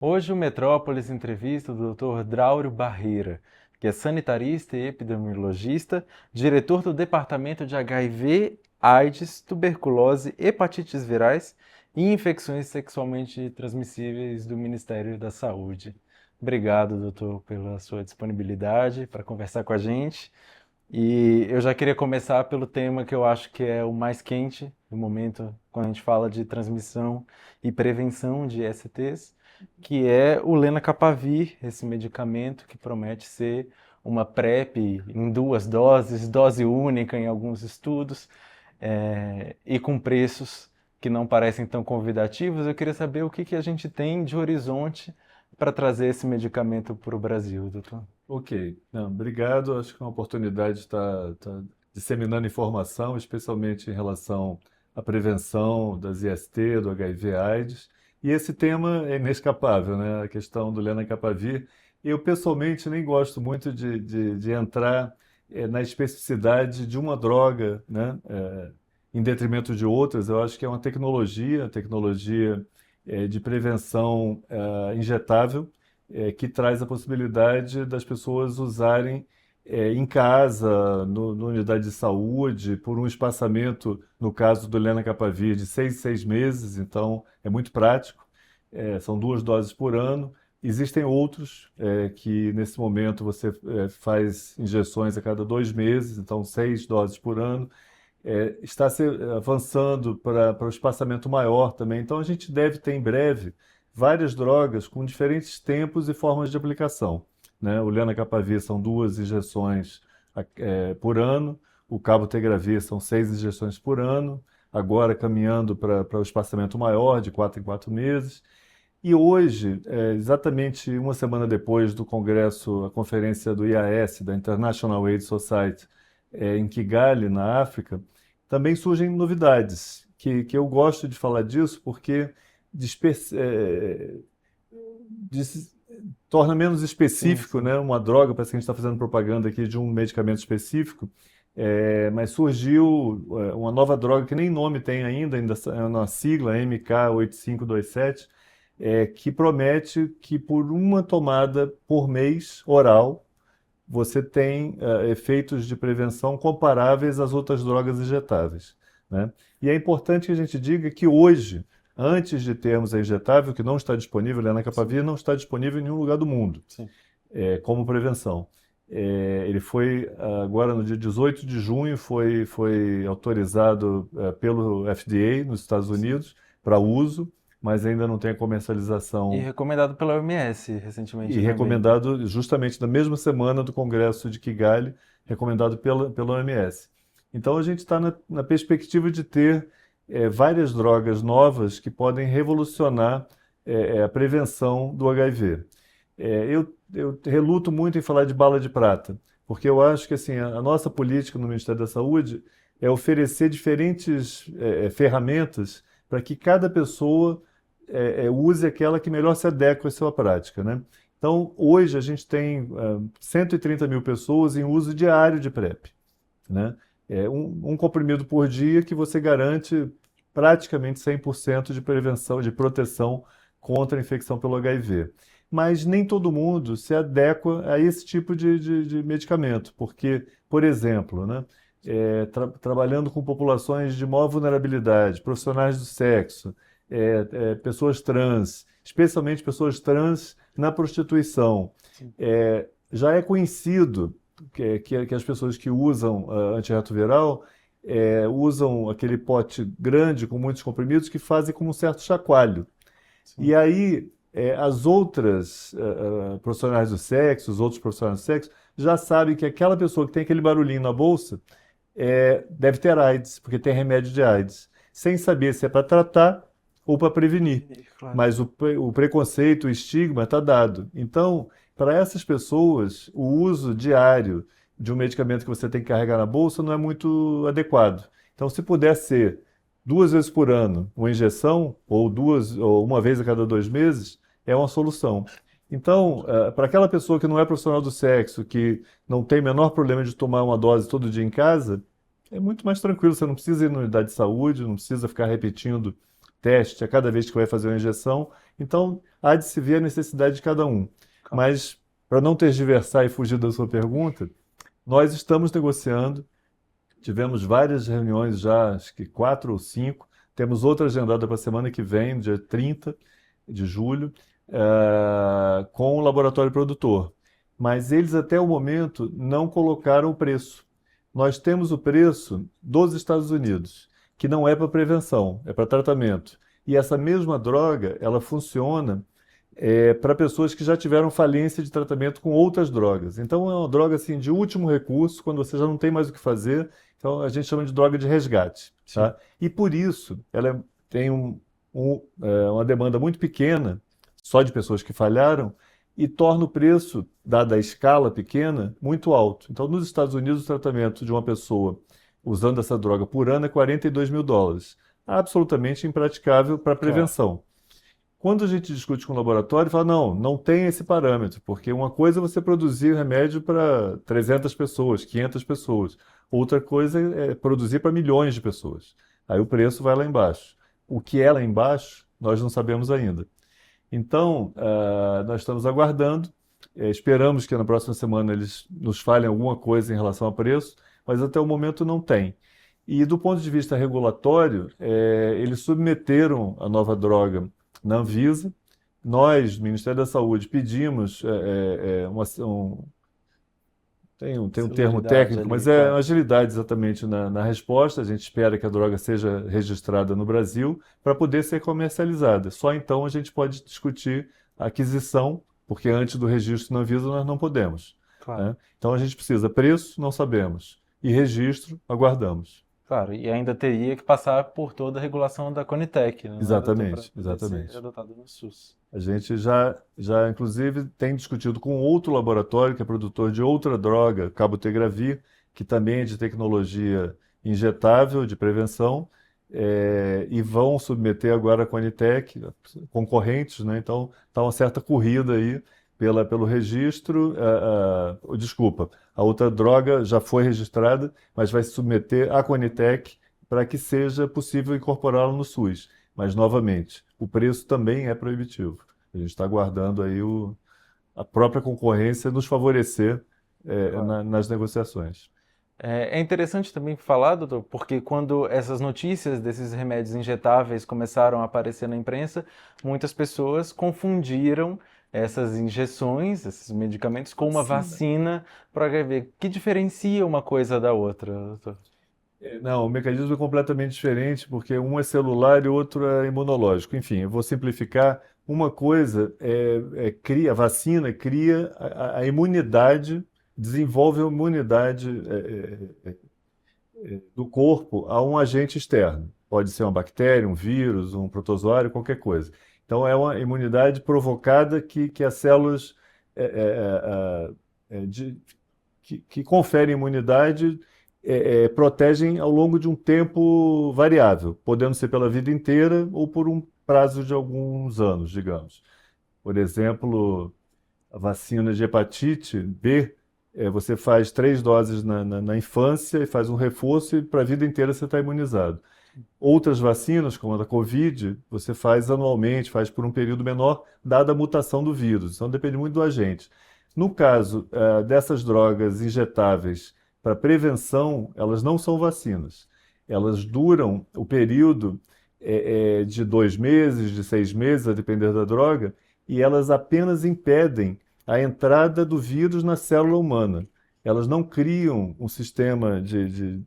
Hoje o Metrópolis entrevista o Dr. Draulio Barreira, que é sanitarista e epidemiologista, diretor do Departamento de HIV, AIDS, tuberculose, hepatites virais e infecções sexualmente transmissíveis do Ministério da Saúde. Obrigado, doutor, pela sua disponibilidade para conversar com a gente. E eu já queria começar pelo tema que eu acho que é o mais quente do momento, quando a gente fala de transmissão e prevenção de STs, que é o lenacapavir, esse medicamento que promete ser uma PrEP em duas doses, dose única em alguns estudos, e com preços que não parecem tão convidativos. Eu queria saber o que que a gente tem de horizonte para trazer esse medicamento para o Brasil, doutor. Ok, não, obrigado. Acho que é uma oportunidade de estar disseminando informação, especialmente em relação à prevenção das IST, do HIV/AIDS. E esse tema é inescapável, né? A questão do lenacapavir. Eu, pessoalmente, nem gosto muito de entrar na especificidade de uma droga, né? Em detrimento de outras. Eu acho que é uma tecnologia de prevenção injetável que traz a possibilidade das pessoas usarem em casa, no unidade de saúde, por um espaçamento, no caso do lenacapavir, de 6 em 6 meses, então é muito prático. São 2 doses por ano. Existem outros que, nesse momento, você faz injeções a cada 2 meses, então 6 doses por ano. Está se avançando para o espaçamento maior também. Então, a gente deve ter em breve várias drogas com diferentes tempos e formas de aplicação, né? O lenacapavir são 2 injeções por ano, o cabotegravir são 6 injeções por ano, agora caminhando para o espaçamento maior, de 4 em 4 meses. E hoje, exatamente uma semana depois do congresso, a conferência do IAS, da International AIDS Society, em Kigali, na África, também surgem novidades, que eu gosto de falar disso porque disper- eh, dis- torna menos Sim, específico, sim. né? Uma droga, parece que a gente está fazendo propaganda aqui de um medicamento específico, mas surgiu uma nova droga que nem nome tem ainda é uma sigla, MK8527, que promete que por uma tomada por mês oral, você tem efeitos de prevenção comparáveis às outras drogas injetáveis, né? E é importante que a gente diga que hoje, antes de termos a injetável, que não está disponível, a Sim, lenacapavir não está disponível em nenhum lugar do mundo, sim. como prevenção. Ele foi, agora no dia 18 de junho, foi autorizado pelo FDA nos Estados Sim. Unidos para uso, mas ainda não tem a E comercialização recomendado pela OMS e recentemente também, né? recomendado justamente na mesma semana do Congresso de Kigali, recomendado pela OMS. Então a gente está na perspectiva de ter várias drogas novas que podem revolucionar a prevenção do HIV. Eu reluto muito em falar de bala de prata, porque eu acho que assim, a nossa política no Ministério da Saúde é oferecer diferentes ferramentas para que cada pessoa use aquela que melhor se adequa à sua prática, né? Então, hoje a gente tem 130 mil pessoas em uso diário de PrEP, né? Um comprimido por dia que você garante praticamente 100% de prevenção, de proteção contra a infecção pelo HIV. Mas nem todo mundo se adequa a esse tipo de medicamento, porque, por exemplo, né, trabalhando com populações de maior vulnerabilidade, profissionais do sexo, pessoas trans, especialmente pessoas trans na prostituição, Sim. já é conhecido que as pessoas que usam antirretroviral usam aquele pote grande com muitos comprimidos que fazem como um certo chacoalho. E Sim. aí as outras profissionais do sexo, os outros profissionais do sexo, já sabem que aquela pessoa que tem aquele barulhinho na bolsa deve ter AIDS, porque tem remédio de AIDS, sem saber se é para tratar ou para prevenir. Claro. Mas o preconceito, o estigma está dado. Então, para essas pessoas, o uso diário de um medicamento que você tem que carregar na bolsa não é muito adequado. Então, se puder ser 2 vezes por ano uma injeção, ou duas, ou uma vez a cada 2 meses, é uma solução. Então, para aquela pessoa que não é profissional do sexo, que não tem o menor problema de tomar uma dose todo dia em casa, é muito mais tranquilo. Você não precisa ir na unidade de saúde, não precisa ficar repetindo teste a cada vez que vai fazer uma injeção. Então, há de se ver a necessidade de cada um. Claro. Mas, para não tergiversar e fugir da sua pergunta, nós estamos negociando, tivemos várias reuniões já, acho que 4 ou 5, temos outra agendada para a semana que vem, dia 30 de julho, com o laboratório produtor. Mas eles, até o momento, não colocaram o preço. Nós temos o preço dos Estados Unidos, que não é para prevenção, é para tratamento. E essa mesma droga, ela funciona para pessoas que já tiveram falência de tratamento com outras drogas. Então é uma droga assim de último recurso, quando você já não tem mais o que fazer. Então a gente chama de droga de resgate, Sim. tá? E por isso ela tem uma demanda muito pequena, só de pessoas que falharam, e torna o preço, dada a escala pequena, muito alto. Então nos Estados Unidos o tratamento de uma pessoa usando essa droga por ano é US$ 42.000. Absolutamente impraticável para Claro. prevenção. Quando a gente discute com o laboratório, fala, não, não tem esse parâmetro, porque uma coisa é você produzir remédio para 300 pessoas, 500 pessoas. Outra coisa é produzir para milhões de pessoas. Aí o preço vai lá embaixo. O que é lá embaixo, nós não sabemos ainda. Então, nós estamos aguardando, esperamos que na próxima semana eles nos falem alguma coisa em relação a preço, mas até o momento não tem. E do ponto de vista regulatório, eles submeteram a nova droga na Anvisa. Nós, Ministério da Saúde, pedimos tem um termo Celeridade técnico, ali, mas é claro. agilidade exatamente na resposta. A gente espera que a droga seja registrada no Brasil para poder ser comercializada. Só então a gente pode discutir a aquisição, porque antes do registro na Anvisa nós não podemos, Claro. né? Então a gente precisa preço, não sabemos, e registro, aguardamos. Claro, e ainda teria que passar por toda a regulação da Conitec, né, doutor, para Exatamente, poder ser exatamente. adotado no SUS. A gente já inclusive, tem discutido com outro laboratório, que é produtor de outra droga, cabotegravir, que também é de tecnologia injetável, de prevenção, e vão submeter agora a Conitec, concorrentes, né? Então, está uma certa corrida aí pelo registro. Desculpa, a outra droga já foi registrada, mas vai se submeter à Conitec para que seja possível incorporá-la no SUS. Mas, novamente, o preço também é proibitivo. A gente está aguardando aí a própria concorrência nos favorecer Claro. nas negociações. É interessante também falar, doutor, porque quando essas notícias desses remédios injetáveis começaram a aparecer na imprensa, muitas pessoas confundiram essas injeções, esses medicamentos, com uma Vacina. vacina para HIV. Que diferencia uma coisa da outra, doutor? Não, o mecanismo é completamente diferente, porque um é celular e o outro é imunológico. Enfim, eu vou simplificar. Uma coisa a vacina cria a imunidade, desenvolve a imunidade do corpo a um agente externo. Pode ser uma bactéria, um vírus, um protozoário, qualquer coisa. Então, é uma imunidade provocada que as células é, é, é, é, de- que conferem imunidade protegem ao longo de um tempo variável, podendo ser pela vida inteira ou por um prazo de alguns anos, digamos. Por exemplo, a vacina de hepatite B, você faz 3 doses na infância e faz um reforço e para a vida inteira você está imunizado. Outras vacinas, como a da Covid, você faz anualmente, faz por um período menor, dada a mutação do vírus. Então depende muito do agente. No caso, dessas drogas injetáveis para prevenção, elas não são vacinas. Elas duram o período de 2 meses, de 6 meses, a depender da droga, e elas apenas impedem a entrada do vírus na célula humana. Elas não criam um sistema de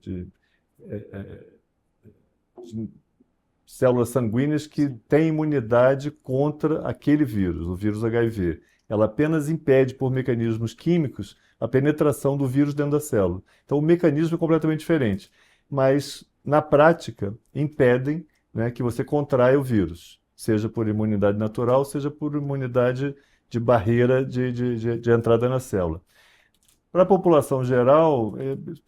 células sanguíneas que têm imunidade contra aquele vírus, o vírus HIV. Ela apenas impede, por mecanismos químicos, a penetração do vírus dentro da célula. Então, o mecanismo é completamente diferente. Mas, na prática, impedem, né, que você contraia o vírus, seja por imunidade natural, seja por imunidade de barreira de entrada na célula. Para a população geral,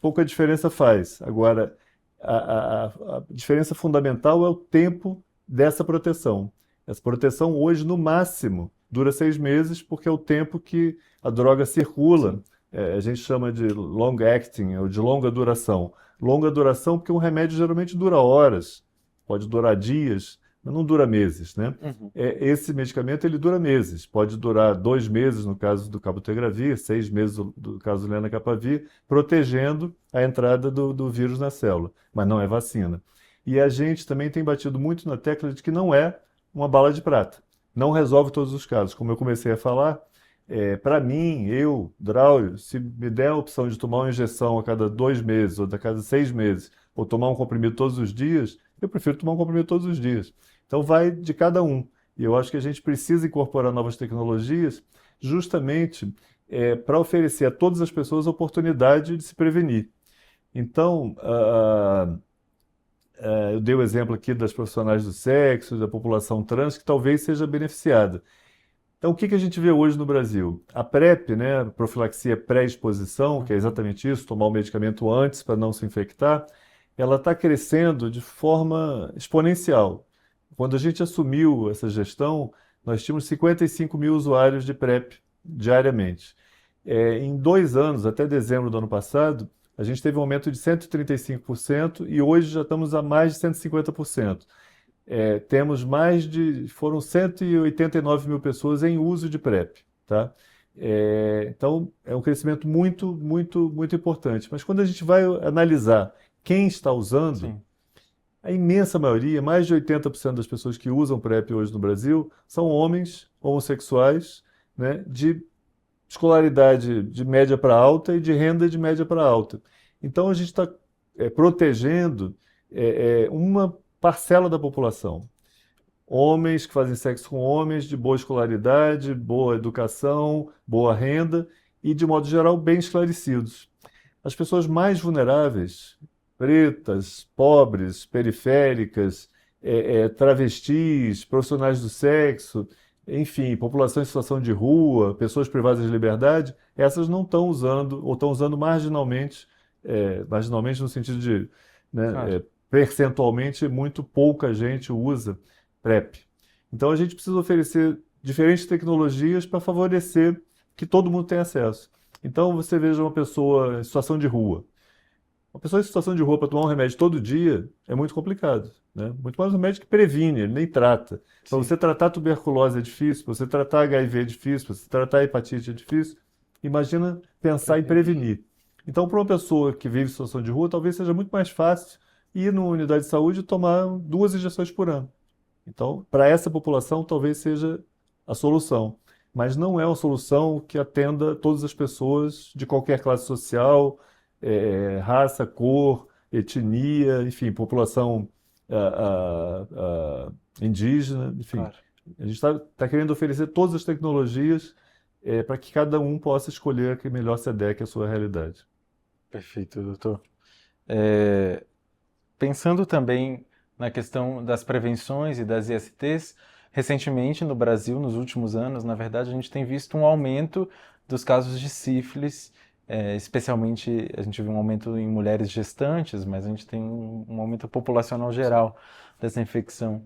pouca diferença faz. Agora, a diferença fundamental é o tempo dessa proteção. Essa proteção hoje, no máximo, dura 6 meses, porque é o tempo que a droga circula. Sim. A gente chama de long acting, ou de longa duração. Longa duração porque um remédio geralmente dura horas, pode durar dias, mas não dura meses, né? Uhum. Esse medicamento ele dura meses, pode durar 2 meses no caso do cabotegravir, 6 meses do caso do lenacapavir, protegendo a entrada do vírus na célula, mas não é vacina. E a gente também tem batido muito na tecla de que não é uma bala de prata. Não resolve todos os casos. Como eu comecei a falar, para mim, eu, Draulio, se me der a opção de tomar uma injeção a cada 2 meses ou a cada 6 meses, ou tomar um comprimido todos os dias, eu prefiro tomar um comprimido todos os dias. Então vai de cada um. E eu acho que a gente precisa incorporar novas tecnologias justamente para oferecer a todas as pessoas a oportunidade de se prevenir. Então, eu dei o exemplo aqui das profissionais do sexo, da população trans, que talvez seja beneficiada. Então, o que que a gente vê hoje no Brasil? A PrEP, né, a profilaxia pré-exposição, que é exatamente isso, tomar o medicamento antes para não se infectar, ela está crescendo de forma exponencial. Quando a gente assumiu essa gestão, nós tínhamos 55 mil usuários de PrEP diariamente. Em 2 anos, até dezembro do ano passado, a gente teve um aumento de 135% e hoje já estamos a mais de 150%. Temos foram 189 mil pessoas em uso de PrEP, tá? Então, é um crescimento muito, muito, muito importante. Mas quando a gente vai analisar quem está usando, Sim. a imensa maioria, mais de 80% das pessoas que usam PrEP hoje no Brasil, são homens homossexuais, né, de escolaridade de média para alta e de renda de média para alta. Então, a gente está protegendo uma parcela da população. Homens que fazem sexo com homens de boa escolaridade, boa educação, boa renda e, de modo geral, bem esclarecidos. As pessoas mais vulneráveis, pretas, pobres, periféricas, travestis, profissionais do sexo, enfim, população em situação de rua, pessoas privadas de liberdade, essas não estão usando, ou estão usando marginalmente, marginalmente no sentido de, né, Claro. percentualmente, muito pouca gente usa PrEP. Então a gente precisa oferecer diferentes tecnologias para favorecer que todo mundo tenha acesso. Então você veja uma pessoa em situação de rua. Uma pessoa em situação de rua para tomar um remédio todo dia é muito complicado, né? Muito mais um remédio que previne, ele nem trata. Para Sim. você tratar tuberculose é difícil, para você tratar HIV é difícil, para você tratar hepatite é difícil. Imagina pensar em prevenir. Então, para uma pessoa que vive em situação de rua, talvez seja muito mais fácil ir numa unidade de saúde e tomar 2 injeções por ano. Então, para essa população, talvez seja a solução. Mas não é uma solução que atenda todas as pessoas de qualquer classe social, raça, cor, etnia, enfim, população indígena, enfim. Claro. A gente está querendo oferecer todas as tecnologias para que cada um possa escolher a que melhor se adeque à sua realidade. Perfeito, doutor. É, Pensando também na questão das prevenções e das ISTs, recentemente no Brasil, nos últimos anos, na verdade, a gente tem visto um aumento dos casos de sífilis, especialmente a gente viu um aumento em mulheres gestantes, mas a gente tem um aumento populacional geral dessa infecção.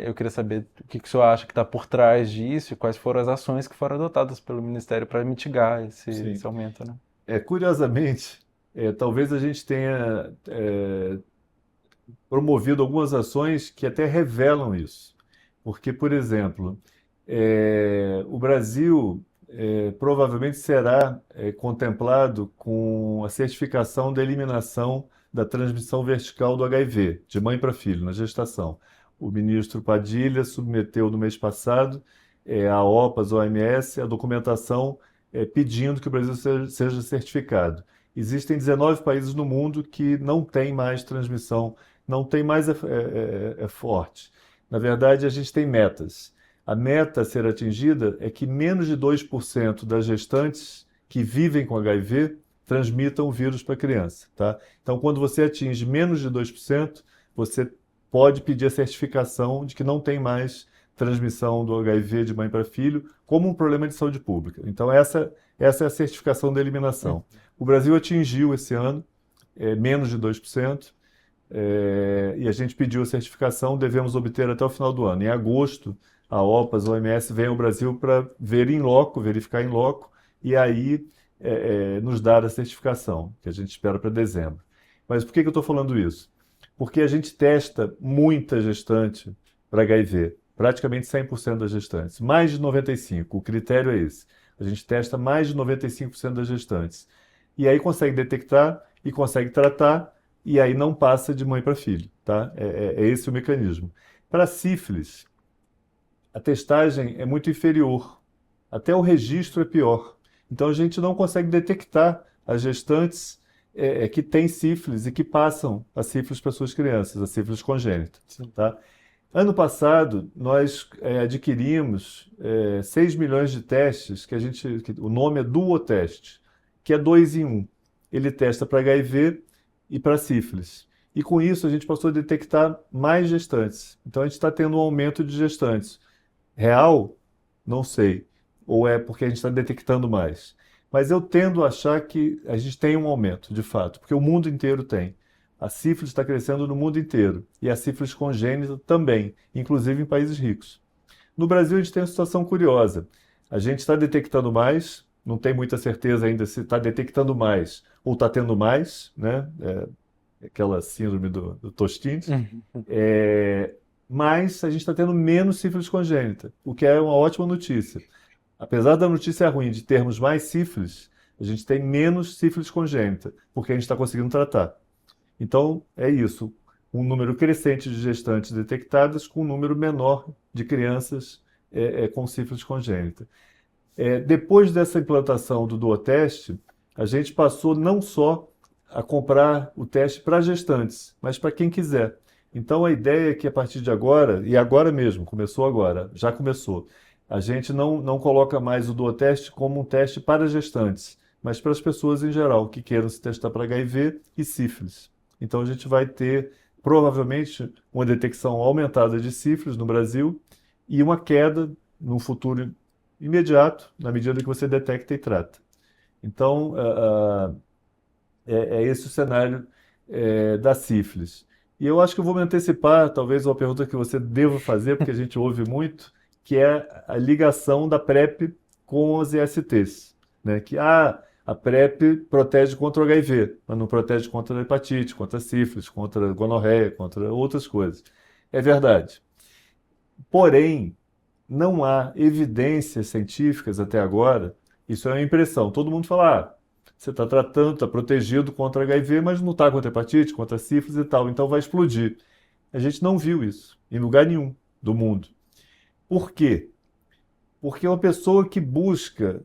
Eu queria saber o que que o senhor acha que está por trás disso e quais foram as ações que foram adotadas pelo Ministério para mitigar Sim. esse aumento, né? Curiosamente, talvez a gente tenha promovido algumas ações que até revelam isso. Porque, por exemplo, o Brasil provavelmente será contemplado com a certificação da eliminação da transmissão vertical do HIV, de mãe para filho, na gestação. O ministro Padilha submeteu no mês passado à OPAS, OMS, a documentação pedindo que o Brasil seja certificado. Existem 19 países no mundo que não têm mais transmissão, não tem mais forte. Na verdade, a gente tem metas. A meta a ser atingida é que menos de 2% das gestantes que vivem com HIV transmitam o vírus para a criança, tá? Então, quando você atinge menos de 2%, você pode pedir a certificação de que não tem mais transmissão do HIV de mãe para filho como um problema de saúde pública. Então, essa é a certificação da eliminação. O Brasil atingiu esse ano menos de 2%. E a gente pediu a certificação, devemos obter até o final do ano. Em agosto, a OPAS, a OMS, vem ao Brasil para ver em loco, verificar em loco, e aí nos dar a certificação, que a gente espera para dezembro. Mas por que que eu estou falando isso? Porque a gente testa muita gestante para HIV, praticamente 100% das gestantes. Mais de 95%, o critério é esse. A gente testa mais de 95% das gestantes. E aí consegue detectar e consegue tratar, e aí não passa de mãe para filho, tá? É esse o mecanismo. Para sífilis, a testagem é muito inferior. Até o registro é pior. Então a gente não consegue detectar as gestantes que têm sífilis e que passam a sífilis para suas crianças, a sífilis congênita, Sim. tá? Ano passado, nós adquirimos 6 milhões de testes, o nome é Duoteste, que é 2 em 1. Ele testa para HIV e para sífilis. E com isso a gente passou a detectar mais gestantes. Então a gente está tendo um aumento de gestantes. Real? Não sei. Ou é porque a gente está detectando mais. Mas eu tendo a achar que a gente tem um aumento, de fato, porque o mundo inteiro tem. A sífilis está crescendo no mundo inteiro. E a sífilis congênita também, inclusive em países ricos. No Brasil, a gente tem uma situação curiosa. A gente está detectando mais, não tem muita certeza ainda se está detectando mais ou está tendo mais, né? Aquela síndrome do Tostines. Uhum. É, mas a gente está tendo menos sífilis congênita, o que é uma ótima notícia. Apesar da notícia ruim de termos mais sífilis, a gente tem menos sífilis congênita, porque a gente está conseguindo tratar. Então, é isso. Um número crescente de gestantes detectadas com um número menor de crianças com sífilis congênita. Depois dessa implantação do Duoteste, a gente passou não só a comprar o teste para gestantes, mas para quem quiser. Então a ideia é que a partir de agora, e agora mesmo, começou agora, já começou, a gente não coloca mais o Duoteste como um teste para gestantes, mas para as pessoas em geral que queiram se testar para HIV e sífilis. Então a gente vai ter provavelmente uma detecção aumentada de sífilis no Brasil e uma queda no futuro imediato, na medida que você detecta e trata. Então, é esse o cenário da sífilis. E eu acho que eu vou me antecipar, talvez, uma pergunta que você deva fazer, porque a gente ouve muito, que é a ligação da PrEP com os ISTs. Né? Que a PrEP protege contra o HIV, mas não protege contra a hepatite, contra a sífilis, contra a gonorreia, contra outras coisas. É verdade. Porém, não há evidências científicas até agora, isso é uma impressão. Todo mundo fala, você está tratando, está protegido contra HIV, mas não está contra hepatite, contra sífilis e tal, então vai explodir. A gente não viu isso em lugar nenhum do mundo. Por quê? Porque uma pessoa que busca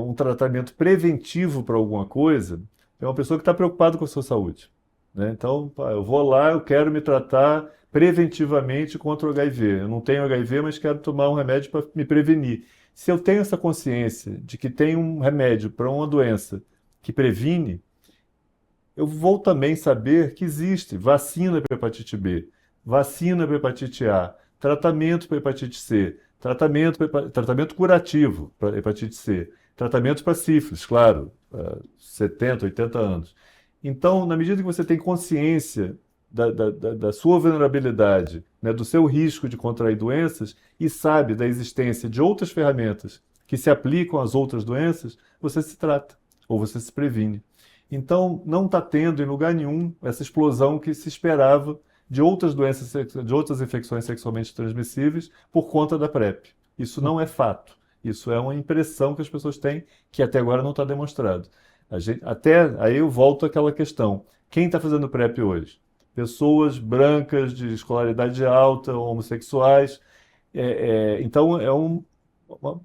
um tratamento preventivo para alguma coisa é uma pessoa que está preocupada com a sua saúde. Né? Então, eu vou lá, eu quero me tratar preventivamente contra o HIV. Eu não tenho HIV, mas quero tomar um remédio para me prevenir. Se eu tenho essa consciência de que tem um remédio para uma doença que previne, eu vou também saber que existe vacina para hepatite B, vacina para hepatite A, tratamento para hepatite C, tratamento curativo para hepatite C, tratamento para sífilis, claro, 70, 80 anos. Então, na medida que você tem consciência da sua vulnerabilidade, né, do seu risco de contrair doenças e sabe da existência de outras ferramentas que se aplicam às outras doenças, você se trata ou você se previne. Então, não está tendo em lugar nenhum essa explosão que se esperava de outras doenças, de outras infecções sexualmente transmissíveis por conta da PrEP. Isso não é fato. Isso é uma impressão que as pessoas têm que até agora não está demonstrado. Até aí eu volto àquela questão. Quem está fazendo PrEP hoje? Pessoas brancas, de escolaridade alta, homossexuais. Então,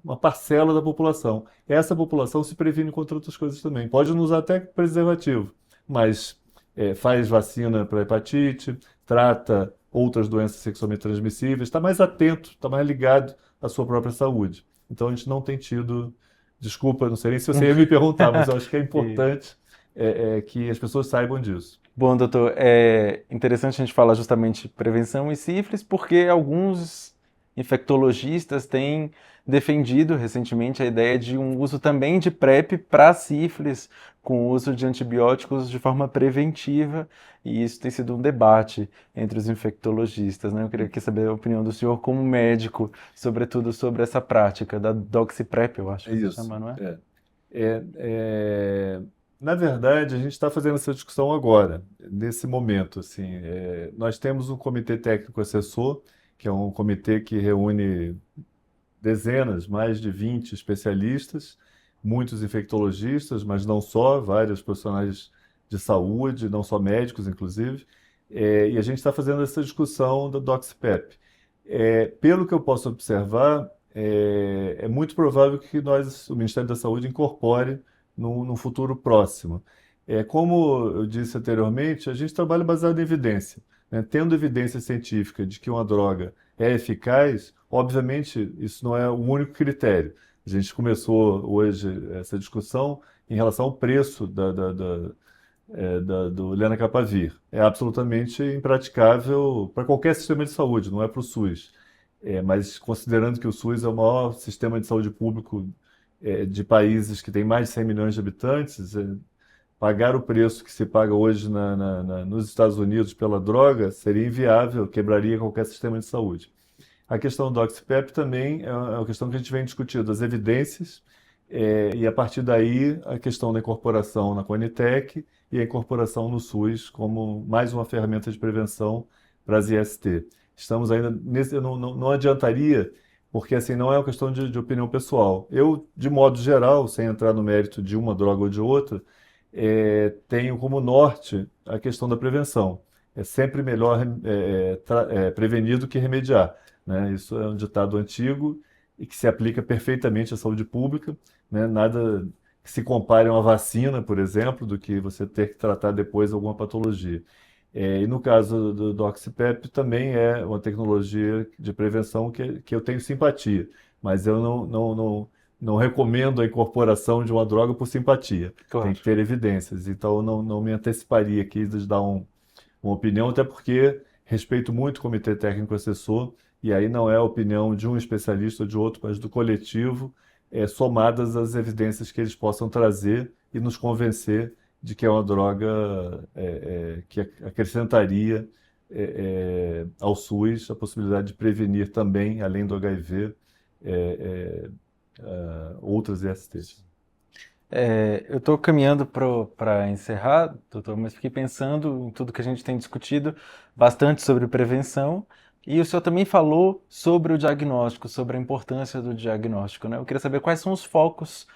uma parcela da população. Essa população se previne contra outras coisas também. Pode não usar até preservativo, mas faz vacina para hepatite, trata outras doenças sexualmente transmissíveis, está mais atento, está mais ligado à sua própria saúde. Então a gente não tem tido. Desculpa, não sei nem se você ia me perguntar, mas eu acho que é E- importante que as pessoas saibam disso. Bom, doutor, é interessante a gente falar justamente prevenção e sífilis, porque alguns infectologistas têm defendido recentemente a ideia de um uso também de PrEP para sífilis, com o uso de antibióticos de forma preventiva, e isso tem sido um debate entre os infectologistas, né? Eu queria aqui saber a opinião do senhor como médico, sobretudo sobre essa prática da doxiprep, eu acho É que se isso. chama, não é? É, é, Na verdade, a gente está fazendo essa discussão agora, nesse momento, assim. Nós temos um comitê técnico assessor, que é um comitê que reúne dezenas, mais de 20 especialistas, muitos infectologistas, mas não só, vários profissionais de saúde, não só médicos, inclusive. E a gente está fazendo essa discussão do DoxPEP. Pelo que eu posso observar, é muito provável que nós, o Ministério da Saúde, incorpore num futuro próximo. Como eu disse anteriormente, a gente trabalha baseado em evidência, né? Tendo evidência científica de que uma droga é eficaz, obviamente isso não é o único critério. A gente começou hoje essa discussão em relação ao preço do lenacapavir. É absolutamente impraticável para qualquer sistema de saúde, não é para o SUS. Mas considerando que o SUS é o maior sistema de saúde público de países que têm mais de 100 milhões de habitantes, pagar o preço que se paga hoje nos Estados Unidos pela droga seria inviável, quebraria qualquer sistema de saúde. A questão do Oxipep também é uma questão que a gente vem discutindo, as evidências, e a partir daí a questão da incorporação na Conitec e a incorporação no SUS como mais uma ferramenta de prevenção para as IST. Estamos ainda nesse, eu não adiantaria, porque assim não é uma questão de opinião pessoal. Eu, de modo geral, sem entrar no mérito de uma droga ou de outra, tenho como norte a questão da prevenção. É sempre melhor prevenir do que remediar, né? Isso é um ditado antigo e que se aplica perfeitamente à saúde pública, né? Nada que se compare a uma vacina, por exemplo, do que você ter que tratar depois alguma patologia. E no caso do Oxipep também é uma tecnologia de prevenção que eu tenho simpatia, mas eu não recomendo a incorporação de uma droga por simpatia. Tem Claro. que ter evidências. Então, eu não me anteciparia aqui de dar uma opinião, até porque respeito muito o comitê técnico assessor, e aí não é a opinião de um especialista ou de outro, mas do coletivo, somadas às evidências que eles possam trazer e nos convencer de que é uma droga que acrescentaria ao SUS a possibilidade de prevenir também, além do HIV, é, outras ISTs. Eu estou caminhando para encerrar, doutor, mas fiquei pensando em tudo que a gente tem discutido, bastante sobre prevenção, e o senhor também falou sobre o diagnóstico, sobre a importância do diagnóstico, né? Eu queria saber quais são os focos,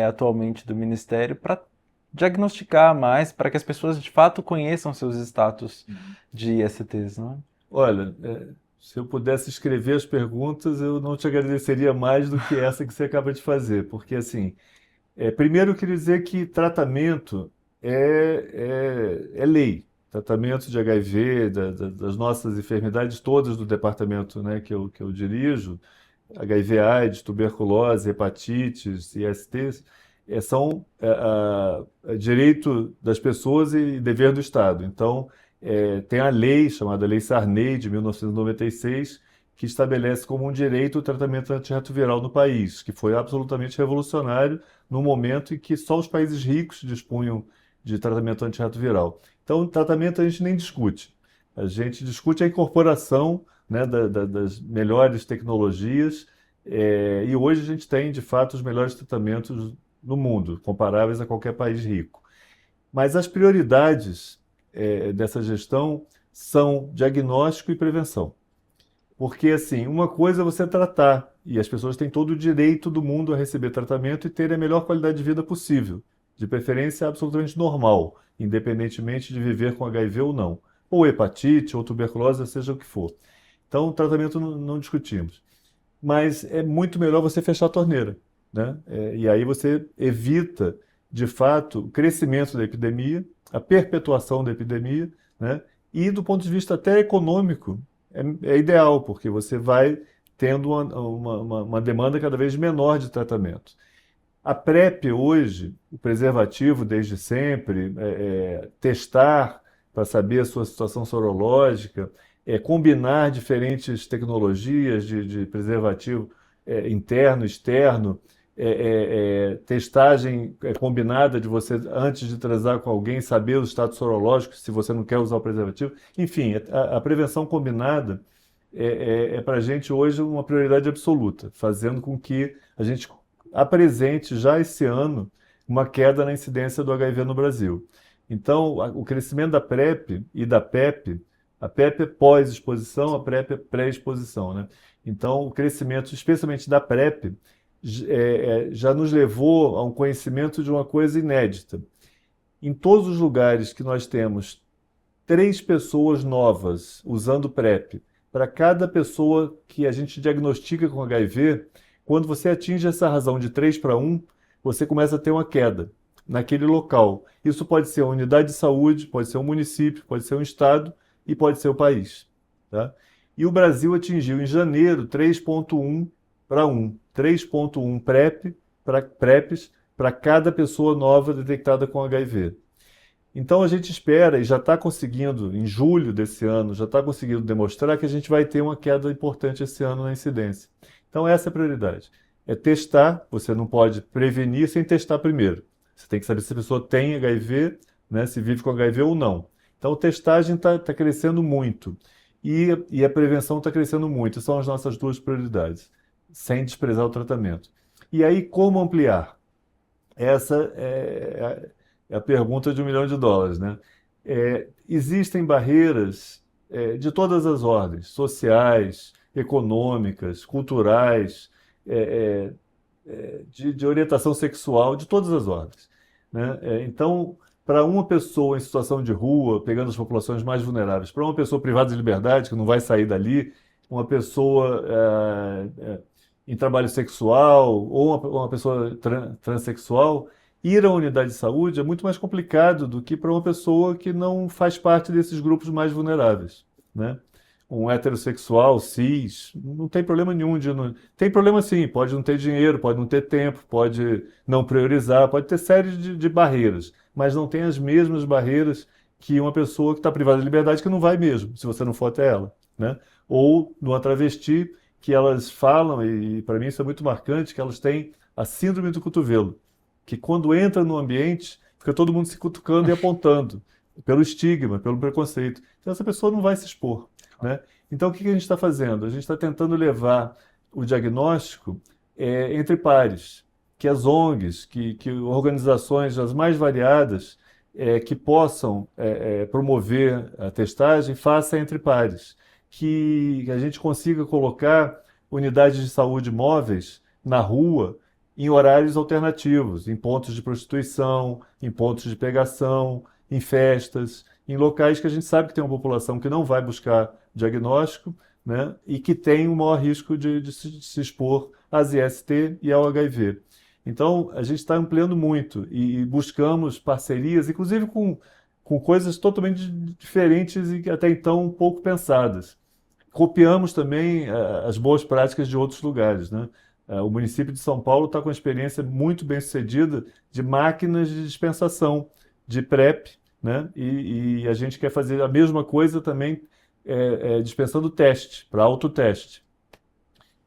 atualmente do Ministério para diagnosticar mais, para que as pessoas de fato conheçam seus status de ISTs, não é? Olha, se eu pudesse escrever as perguntas, eu não te agradeceria mais do que essa que você acaba de fazer, porque assim, primeiro eu queria dizer que tratamento é lei. Tratamento de HIV, das nossas enfermidades todas do departamento, né, que eu dirijo, HIV/AIDS, tuberculose, hepatites, ISTs, são direito das pessoas e dever do Estado. Então, tem a lei chamada Lei Sarney, de 1996, que estabelece como um direito o tratamento antirretroviral no país, que foi absolutamente revolucionário no momento em que só os países ricos dispunham de tratamento antirretroviral. Então, tratamento a gente nem discute. A gente discute a incorporação, né, das melhores tecnologias, e hoje a gente tem, de fato, os melhores tratamentos no mundo, comparáveis a qualquer país rico. Mas as prioridades, dessa gestão são diagnóstico e prevenção. Porque, assim, uma coisa é você tratar, e as pessoas têm todo o direito do mundo a receber tratamento e ter a melhor qualidade de vida possível, de preferência absolutamente normal, independentemente de viver com HIV ou não, ou hepatite, ou tuberculose, seja o que for. Então, o tratamento não discutimos. Mas é muito melhor você fechar a torneira, né? E aí você evita, de fato, o crescimento da epidemia, a perpetuação da epidemia, né? E do ponto de vista até econômico, é ideal, porque você vai tendo uma demanda cada vez menor de tratamento. A PrEP hoje, o preservativo desde sempre, testar para saber a sua situação sorológica, combinar diferentes tecnologias de preservativo interno, externo, testagem combinada de você, antes de transar com alguém, saber o status sorológico, se você não quer usar o preservativo. Enfim, a prevenção combinada para a gente hoje uma prioridade absoluta, fazendo com que a gente apresente já esse ano uma queda na incidência do HIV no Brasil. Então, o crescimento da PrEP e da PEP, a PEP é pós-exposição, a PrEP é pré-exposição, né? Então, o crescimento, especialmente da PrEP, já nos levou a um conhecimento de uma coisa inédita. Em todos os lugares que nós temos 3 pessoas novas usando PrEP, para cada pessoa que a gente diagnostica com HIV, quando você atinge essa razão de 3 para 1, você começa a ter uma queda naquele local. Isso pode ser uma unidade de saúde, pode ser um município, pode ser um estado e pode ser o país. Tá? E o Brasil atingiu em janeiro 3,1 para 1. 3,1 PrEPs para cada pessoa nova detectada com HIV. Então a gente espera e já está conseguindo, em julho desse ano, já está conseguindo demonstrar que a gente vai ter uma queda importante esse ano na incidência. Então essa é a prioridade. É testar, você não pode prevenir sem testar primeiro. Você tem que saber se a pessoa tem HIV, né, se vive com HIV ou não. Então a testagem está crescendo muito e a prevenção está crescendo muito. São as nossas 2 prioridades, sem desprezar o tratamento. E aí, como ampliar? Essa é a pergunta de US$ 1 milhão, né? Existem barreiras de todas as ordens, sociais, econômicas, culturais, é, de orientação sexual, de todas as ordens, né? Então, para uma pessoa em situação de rua, pegando as populações mais vulneráveis, para uma pessoa privada de liberdade, que não vai sair dali, uma pessoa em trabalho sexual ou uma pessoa transexual, ir à unidade de saúde é muito mais complicado do que para uma pessoa que não faz parte desses grupos mais vulneráveis, né? Um heterossexual, cis, não tem problema nenhum de não... Tem problema sim, pode não ter dinheiro, pode não ter tempo, pode não priorizar, pode ter série de barreiras, mas não tem as mesmas barreiras que uma pessoa que está privada de liberdade que não vai mesmo, se você não for até ela, né? Ou numa travesti, que elas falam, e para mim isso é muito marcante, que elas têm a síndrome do cotovelo, que quando entra no ambiente, fica todo mundo se cutucando e apontando, pelo estigma, pelo preconceito. Então essa pessoa não vai se expor, né? Então o que a gente está fazendo? A gente está tentando levar o diagnóstico entre pares, que as ONGs, que organizações as mais variadas que possam promover a testagem, façam entre pares, que a gente consiga colocar unidades de saúde móveis na rua em horários alternativos, em pontos de prostituição, em pontos de pegação, em festas, em locais que a gente sabe que tem uma população que não vai buscar diagnóstico, né, e que tem o maior risco de se expor às IST e ao HIV. Então, a gente está ampliando muito e buscamos parcerias, inclusive com coisas totalmente diferentes e até então pouco pensadas. Copiamos também as boas práticas de outros lugares, né? O município de São Paulo está com uma experiência muito bem sucedida de máquinas de dispensação de PrEP, né? E a gente quer fazer a mesma coisa também dispensando teste, para autoteste.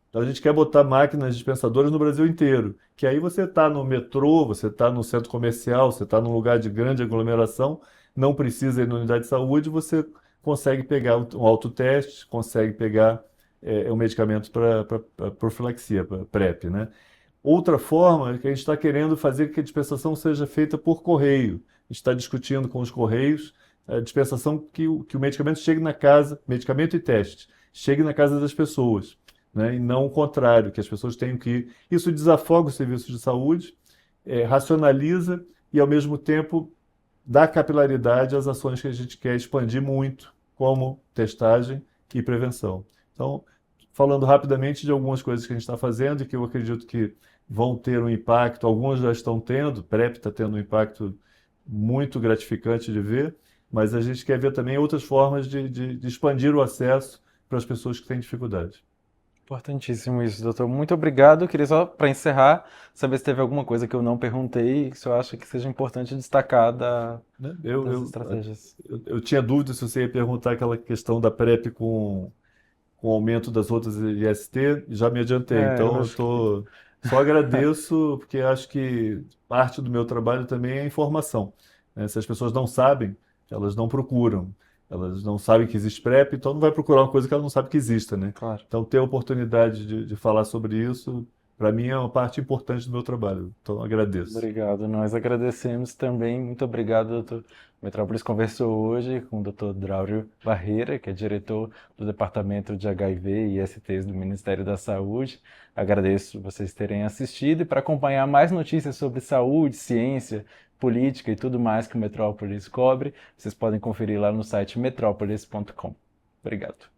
Então a gente quer botar máquinas dispensadoras no Brasil inteiro, que aí você está no metrô, você está no centro comercial, você está num lugar de grande aglomeração, não precisa ir na unidade de saúde, você consegue pegar um autoteste, consegue pegar um medicamento para profilaxia, para PrEP, né? Outra forma é que a gente está querendo fazer que a dispensação seja feita por correio. A gente está discutindo com os correios a dispensação que o medicamento chegue na casa, medicamento e teste, chegue na casa das pessoas, né? E não o contrário, que as pessoas tenham que ir. Isso desafoga os serviços de saúde, racionaliza e, ao mesmo tempo, dá capilaridade às ações que a gente quer expandir muito, como testagem e prevenção. Então, falando rapidamente de algumas coisas que a gente está fazendo e que eu acredito que vão ter um impacto, algumas já estão tendo, PrEP está tendo um impacto muito gratificante de ver, mas a gente quer ver também outras formas de expandir o acesso para as pessoas que têm dificuldade. Importantíssimo isso, doutor. Muito obrigado. Queria só, para encerrar, saber se teve alguma coisa que eu não perguntei e que o senhor acha que seja importante destacar Né? das estratégias. Eu tinha dúvida se você ia perguntar aquela questão da PrEP com o aumento das outras IST, já me adiantei. Eu Então, acho que... só agradeço, porque acho que parte do meu trabalho também é informação, né? Se as pessoas não sabem, elas não procuram. Elas não sabem que existe PrEP, então não vai procurar uma coisa que ela não sabe que exista, né? Claro. Então, ter a oportunidade de falar sobre isso para mim é uma parte importante do meu trabalho. Então, agradeço. Obrigado, nós agradecemos também. Muito obrigado, doutor. Metrópolis conversou hoje com o doutor Draulio Barreira, que é diretor do Departamento de HIV e ISTs do Ministério da Saúde. Agradeço vocês terem assistido e para acompanhar mais notícias sobre saúde, ciência, política e tudo mais que o Metrópolis cobre, vocês podem conferir lá no site metrópolis.com. Obrigado.